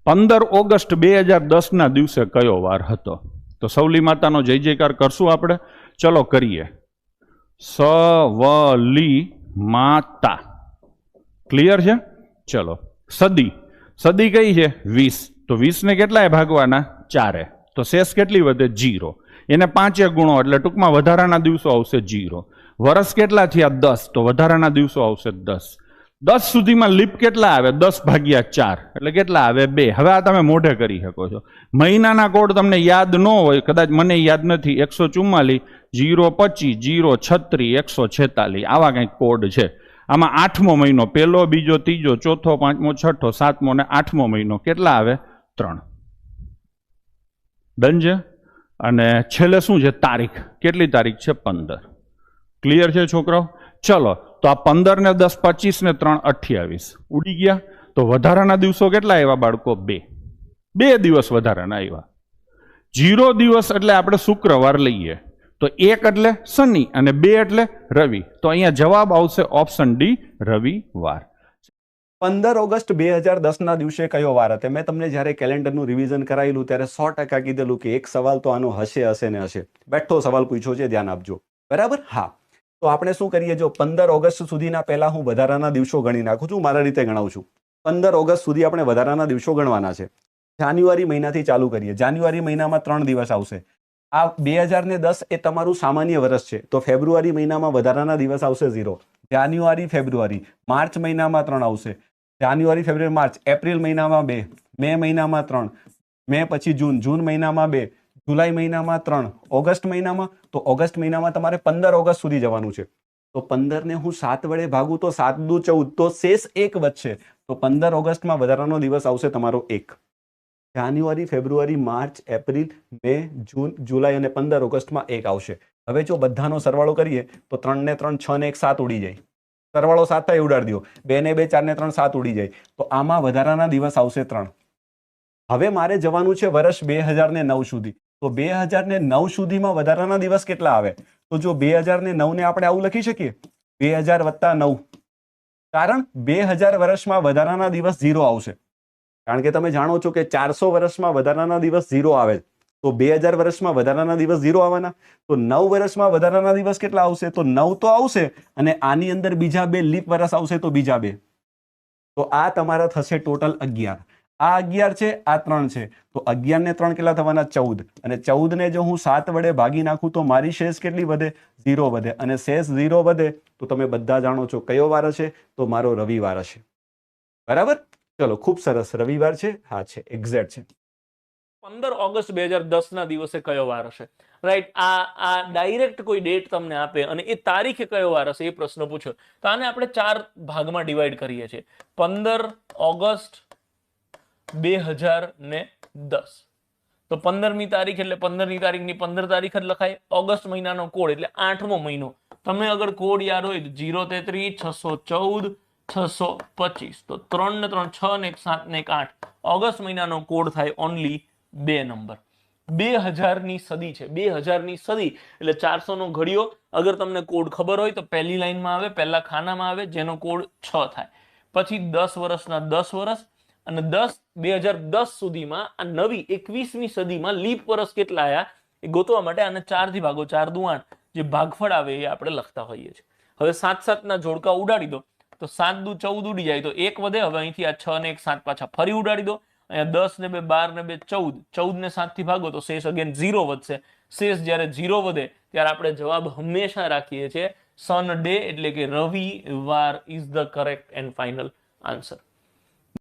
15 August 2010 દિવસે કયો વાર હતો? તો સવલી માતાનો જય જયકાર કરશું આપણે. ચલો કરીએ. સવલી માતા. ક્લિયર છે? ચલો. સદી. સદી કઈ છે? 20. તો 20 ને કેટલાય ભાગવાના? 4. તો શેષ કેટલી વધે? 0. એને 5 ગુણો એટલે ટૂંકમાં વધારાના દિવસો આવશે 0. વર્ષ કેટલા થયા? 10. તો વધારાના દિવસો આવશે 10. 10 સુધીમાં લીપ કેટલા આવે? 10 ભાગ્યા 4 એટલે કેટલા આવે? 2. હવે આ તમે મોઢે કરી શકો છો. મહિનાના કોડ તમને યાદ ન હોય, કદાચ મને યાદ નથી, 144, 025, 036, 146 આવા કંઈક કોડ છે. આમાં 8મો મહિનો, પહેલો, બીજો, ત્રીજો, ચોથો, પાંચમો, છઠ્ઠો, સાતમો અને 8મો મહિનો કેટલા આવે? 3. ડન છે. અને છેલ્લે શું છે? તારીખ. કેટલી તારીખ છે? 15. ક્લિયર છે છોકરાઓ? ચલો, તો આ 15 ને 10 25 ને 3 28 ઉડી ગયા. તો વધારાના દિવસો કેટલા આવ્યા બાળકો? 2. 2 દિવસ વધારાના આવ્યા. 0 દિવસ એટલે આપણે શુક્રવાર લઈએ, તો 1 એટલે શનિ અને 2 એટલે રવિ. તો અહીંયા જવાબ આવશે ઓપ્શન ડી, રવિવાર. 15 ઓગસ્ટ 2010 દિવસે કયો વાર હતો? મેં તમને જ્યારે કેલેન્ડરનું રિવિઝન કરાયેલું ત્યારે 100% કીધેલું કે એક સવાલ તો આનો હશે ને હશે. બેઠો સવાલ પૂછ્યો છે, ધ્યાન આપજો. બરાબર? હા. તો આપણે શું કરીએ? જો 15 ઓગસ્ટ સુધીના પહેલા હું વધારાના દિવસો ગણી નાખું છું, મારા રીતે ગણાવું છું. 15 ઓગસ્ટ સુધી આપણે વધારાના દિવસો ગણવાના છે. જાન્યુઆરી મહિનાથી ચાલુ કરીએ. જાન્યુઆરી મહિનામાં 3 દિવસ આવશે. આ 2010 એ તમારું સામાન્ય વર્ષ છે, તો ફેબ્રુઆરી મહિનામાં વધારાના દિવસ આવશે 0. જાન્યુઆરી, ફેબ્રુઆરી. માર્ચ મહિનામાં 3 આવશે. જાન્યુઆરી, ફેબ્રુઆરી, માર્ચ. એપ્રિલ મહિનામાં 2. મે મહિનામાં 3. મે પછી જૂન. જૂન મહિનામાં 2. જુલાઈ મહિનામાં 3. ઓગસ્ટ મહિનામાં, તો ઓગસ્ટ મહિનામાં તમારે 15 ઓગસ્ટ સુધી જવાનું છે. તો 15 ને હું 7 વડે ભાગું તો 7 દુ 14, તો શેષ 1 વધશે. તો 15 ઓગસ્ટમાં વધારાનો દિવસ આવશે તમારો 1. જાન્યુઆરી, ફેબ્રુઆરી, માર્ચ, એપ્રિલ, મે, જૂન, જુલાઈ અને 15 ઓગસ્ટમાં 1 આવશે. હવે જો બધાનો સરવાળો કરીએ તો 3 ને 3 6 ને 1 7 ઉડી જાય. સરવાળો 7 થાય ઉડાડી દો. 2 ને 2 4 ને 3 7 ઉડી જાય. તો આમાં વધારાના દિવસ આવશે 3. હવે મારે જવાનું છે વર્ષ 2009 સુધી. તો 2009 સુધીમાં વધારાના દિવસ કેટલા આવે? તો જો 2009 ને આપણે આવું લખી શકીએ, 2000 વત્તા 9. કારણ 2000 વર્ષમાં વધારાના દિવસ 0 આવશે. કારણ કે તમે જાણો છો કે 400 વર્ષમાં વધારાના દિવસ 0 આવે. તો 2000 વર્ષમાં વધારાના દિવસ 0 આવવાના. તો 9 વર્ષમાં વધારાના દિવસ કેટલા આવશે? તો 9 તો આવશે, અને આની અંદર બીજા 2 લીપ વર્ષ આવશે, તો બીજા 2. તો આ તમારા થશે ટોટલ 11. આ 11 છે, આ 3 છે. તો 11 ને 3 કેટલા થવાના? 14. અને 14 ને જો હું 7 વડે ભાગી નાખું તો મારી શેષ કેટલી વધે? 0 વધે. અને શેષ 0 વધે તો તમે બધા જાણો છો કયો વાર હશે? તો મારો રવિવાર હશે. બરાબર? ચલો, ખૂબ સરસ. રવિવાર છે. હા છે, એક્ઝેક્ટ છે. 15 ઓગસ્ટ 2010 દિવસે કયો વાર હશે? રાઈટ. આ ડાયરેક્ટ કોઈ ડેટ તમને આપે અને એ તારીખે કયો વાર હશે એ પ્રશ્ન પૂછ્યો, તો આને આપણે 4 ભાગમાં ડિવાઈડ કરીએ છીએ. 15 ઓગસ્ટ 2010. તો 15મી તારીખ એટલે 15મી તારીખની 15 તારીખ જ લખાય. ઓગસ્ટ મહિનાનો કોડ એટલે 8મો મહિનો. તમને અગર કોડ યાદ હોય તો 033 614 625. તો 3 ને 3 6 ને 1 7 ને 1 8. ઓગસ્ટ મહિનાનો કોડ થાય ઓનલી 2 નંબર. 2000ની સદી છે. 2000ની સદી એટલે 400 નો ઘડિયો. અગર તમને કોડ ખબર હોય તો પહેલી લાઈનમાં આવે, પહેલા ખાનામાં આવે, જેનો કોડ 6 થાય. પછી 10 વર્ષના 10 વર્ષ અને 2010 સુધીમાં આ નવી 21મી સદીમાં લીપ વર્ષ કેટલા આયા એ ગોતવા માટે આને 4 થી ભાગો. 4 દુ 8. જે ભાગફળ આવે એ આપણે લખતા હોઈએ છીએ. હવે 7 7 ના જોડકા ઉડાડી દો તો 7 દુ 14 ઉડી જાય, તો 1 વધે. હવે અહીંથી આ 6 ને 1 7 પાછા ફરી ઉડાડી દો. અહીંયા 10 ને 2 12 ને 2 14. 14 ને 7 થી ભાગો તો શેષ અગેન 0 વધશે. શેષ જ્યારે 0 વધે ત્યારે આપણે જવાબ હંમેશા રાખીએ છીએ સન ડે, એટલે કે રવિવાર is the correct and final answer.